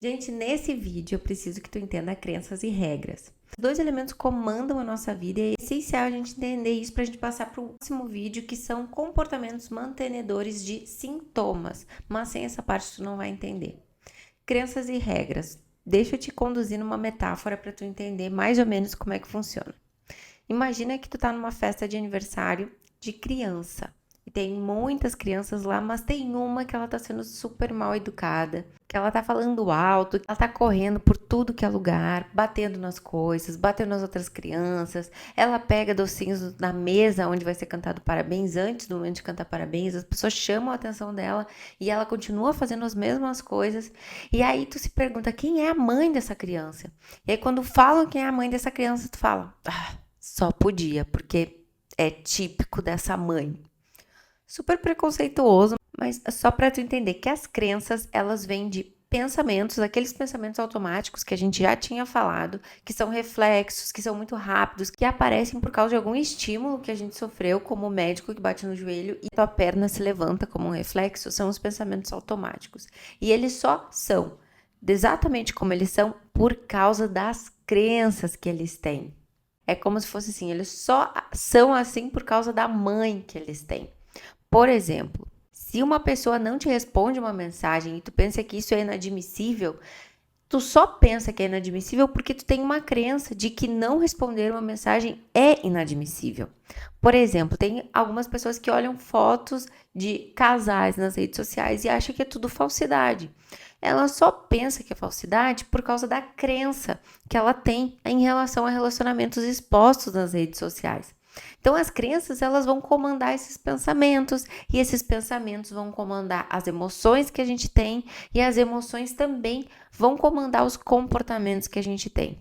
Gente, nesse vídeo eu preciso que tu entenda crenças e regras. Os dois elementos comandam a nossa vida e é essencial a gente entender isso para a gente passar para o próximo vídeo, que são comportamentos mantenedores de sintomas. Mas sem essa parte tu não vai entender. Crenças e regras. Deixa eu te conduzir numa metáfora para tu entender mais ou menos como é que funciona. Imagina que tu tá numa festa de aniversário de criança. E tem muitas crianças lá, mas tem uma que ela tá sendo super mal educada, que ela tá falando alto, que ela tá correndo por tudo que é lugar, batendo nas coisas, batendo nas outras crianças. Ela pega docinhos na mesa onde vai ser cantado parabéns, antes do momento de cantar parabéns, as pessoas chamam a atenção dela e ela continua fazendo as mesmas coisas. E aí tu se pergunta, quem é a mãe dessa criança? E aí quando falam quem é a mãe dessa criança, tu fala, só podia, porque é típico dessa mãe. Super preconceituoso, mas só para tu entender que as crenças, elas vêm de pensamentos, aqueles pensamentos automáticos que a gente já tinha falado, que são reflexos, que são muito rápidos, que aparecem por causa de algum estímulo que a gente sofreu, como o médico que bate no joelho e tua perna se levanta como um reflexo, são os pensamentos automáticos. E eles só são exatamente como eles são por causa das crenças que eles têm. É como se fosse assim, eles só são assim por causa da mãe que eles têm. Por exemplo, se uma pessoa não te responde uma mensagem e tu pensa que isso é inadmissível, tu só pensa que é inadmissível porque tu tem uma crença de que não responder uma mensagem é inadmissível. Por exemplo, tem algumas pessoas que olham fotos de casais nas redes sociais e acham que é tudo falsidade. Ela só pensa que é falsidade por causa da crença que ela tem em relação a relacionamentos expostos nas redes sociais. Então, as crenças, elas vão comandar esses pensamentos e esses pensamentos vão comandar as emoções que a gente tem e as emoções também vão comandar os comportamentos que a gente tem.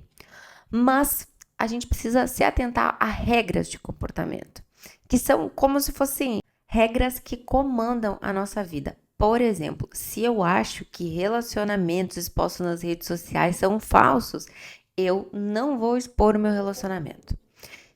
Mas a gente precisa se atentar a regras de comportamento, que são como se fossem regras que comandam a nossa vida. Por exemplo, se eu acho que relacionamentos expostos nas redes sociais são falsos, eu não vou expor o meu relacionamento.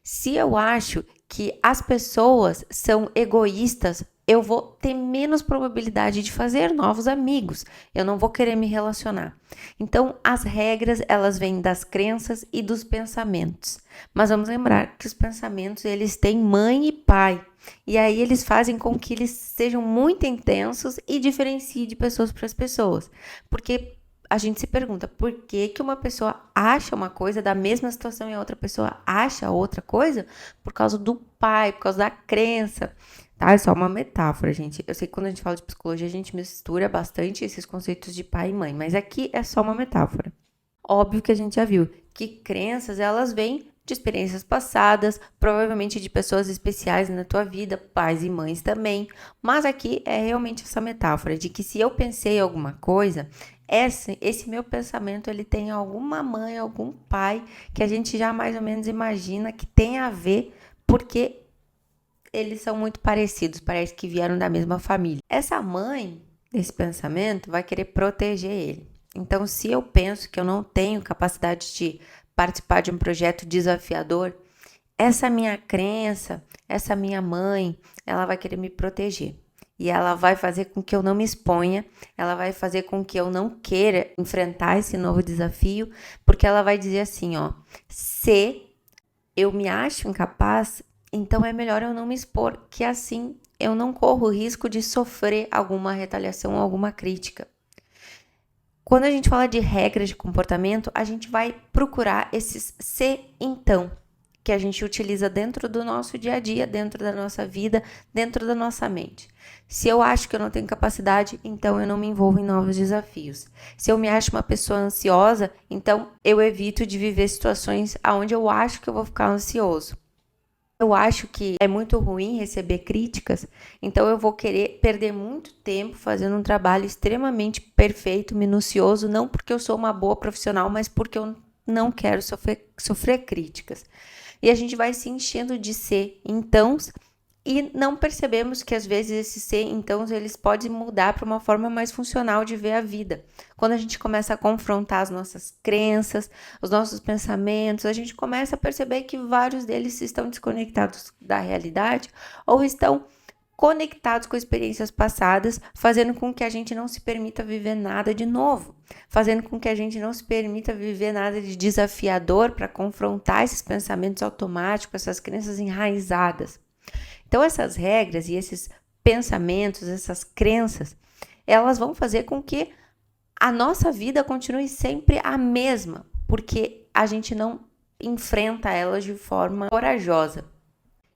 Se eu acho que as pessoas são egoístas, eu vou ter menos probabilidade de fazer novos amigos. Eu não vou querer me relacionar. Então, as regras, elas vêm das crenças e dos pensamentos. Mas vamos lembrar que os pensamentos, eles têm mãe e pai. E aí eles fazem com que eles sejam muito intensos e diferenciem de pessoas para as pessoas. Porque a gente se pergunta por que que uma pessoa acha uma coisa da mesma situação e a outra pessoa acha outra coisa? Por causa do pai, por causa da crença, tá? É só uma metáfora, gente. Eu sei que quando a gente fala de psicologia, a gente mistura bastante esses conceitos de pai e mãe, mas aqui é só uma metáfora. Óbvio que a gente já viu que crenças, elas vêm de experiências passadas, provavelmente de pessoas especiais na tua vida, pais e mães também, mas aqui é realmente essa metáfora de que se eu pensei alguma coisa, esse meu pensamento, ele tem alguma mãe, algum pai, que a gente já mais ou menos imagina que tem a ver, porque eles são muito parecidos, parece que vieram da mesma família. Essa mãe desse pensamento vai querer proteger ele. Então, se eu penso que eu não tenho capacidade de participar de um projeto desafiador, essa minha crença, essa minha mãe, ela vai querer me proteger. E ela vai fazer com que eu não me exponha, ela vai fazer com que eu não queira enfrentar esse novo desafio, porque ela vai dizer assim, ó, se eu me acho incapaz, então é melhor eu não me expor, que assim eu não corro o risco de sofrer alguma retaliação ou alguma crítica. Quando a gente fala de regras de comportamento, a gente vai procurar esses se então, que a gente utiliza dentro do nosso dia a dia, dentro da nossa vida, dentro da nossa mente. Se eu acho que eu não tenho capacidade, então eu não me envolvo em novos desafios. Se eu me acho uma pessoa ansiosa, então eu evito de viver situações onde eu acho que eu vou ficar ansioso. Eu acho que é muito ruim receber críticas, então eu vou querer perder muito tempo fazendo um trabalho extremamente perfeito, minucioso, não porque eu sou uma boa profissional, mas porque eu não quero sofrer críticas. E a gente vai se enchendo de ser entãos e não percebemos que às vezes esses ser então eles podem mudar para uma forma mais funcional de ver a vida. Quando a gente começa a confrontar as nossas crenças, os nossos pensamentos, a gente começa a perceber que vários deles estão desconectados da realidade ou estão conectados com experiências passadas, fazendo com que a gente não se permita viver nada de novo, fazendo com que a gente não se permita viver nada de desafiador para confrontar esses pensamentos automáticos, essas crenças enraizadas. Então, essas regras e esses pensamentos, essas crenças, elas vão fazer com que a nossa vida continue sempre a mesma, porque a gente não enfrenta elas de forma corajosa.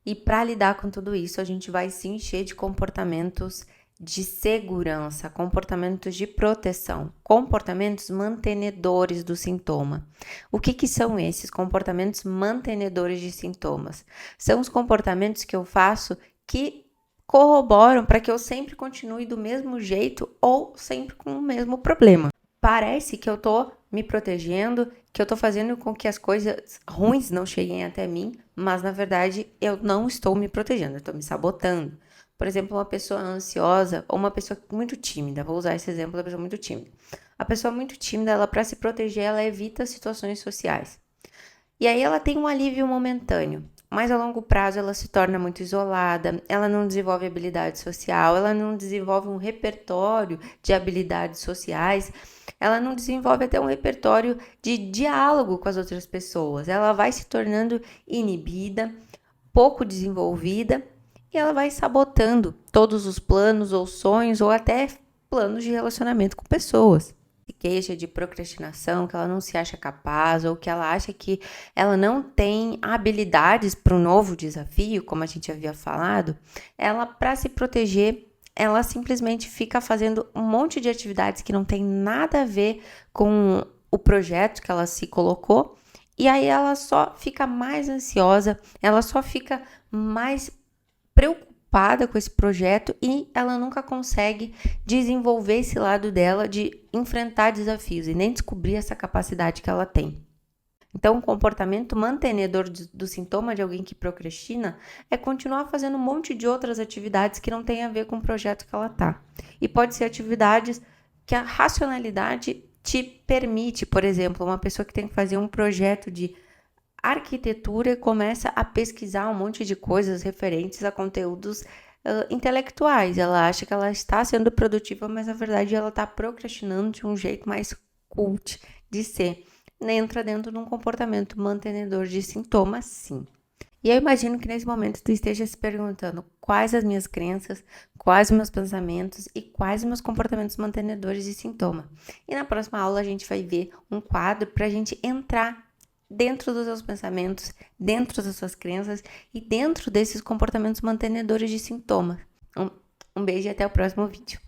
E para lidar com tudo isso, a gente vai se encher de comportamentos de segurança, comportamentos de proteção, comportamentos mantenedores do sintoma. O que são esses comportamentos mantenedores de sintomas? São os comportamentos que eu faço que corroboram para que eu sempre continue do mesmo jeito ou sempre com o mesmo problema. Parece que eu tô me protegendo, que eu tô fazendo com que as coisas ruins não cheguem até mim, mas na verdade eu não estou me protegendo, eu estou me sabotando. Por exemplo, uma pessoa ansiosa ou uma pessoa muito tímida, vou usar esse exemplo da pessoa muito tímida. A pessoa muito tímida, ela para se proteger, ela evita situações sociais. E aí ela tem um alívio momentâneo, mas a longo prazo ela se torna muito isolada, ela não desenvolve habilidade social, ela não desenvolve um repertório de habilidades sociais, ela não desenvolve até um repertório de diálogo com as outras pessoas. Ela vai se tornando inibida, pouco desenvolvida e ela vai sabotando todos os planos ou sonhos ou até planos de relacionamento com pessoas. Se queixa de procrastinação, que ela não se acha capaz ou que ela acha que ela não tem habilidades para um novo desafio, como a gente havia falado, ela, para se proteger, ela simplesmente fica fazendo um monte de atividades que não tem nada a ver com o projeto que ela se colocou, e aí ela só fica mais ansiosa, ela só fica mais preocupada com esse projeto e ela nunca consegue desenvolver esse lado dela de enfrentar desafios e nem descobrir essa capacidade que ela tem. Então, o comportamento mantenedor do sintoma de alguém que procrastina é continuar fazendo um monte de outras atividades que não tem a ver com o projeto que ela tá. E pode ser atividades que a racionalidade te permite. Por exemplo, uma pessoa que tem que fazer um projeto de arquitetura e começa a pesquisar um monte de coisas referentes a conteúdos intelectuais. Ela acha que ela está sendo produtiva, mas na verdade ela está procrastinando de um jeito mais cult de ser. Entra dentro de um comportamento mantenedor de sintomas, sim. E eu imagino que nesse momento tu esteja se perguntando quais as minhas crenças, quais os meus pensamentos e quais os meus comportamentos mantenedores de sintoma. E na próxima aula a gente vai ver um quadro para a gente entrar dentro dos seus pensamentos, dentro das suas crenças e dentro desses comportamentos mantenedores de sintomas. Um beijo e até o próximo vídeo.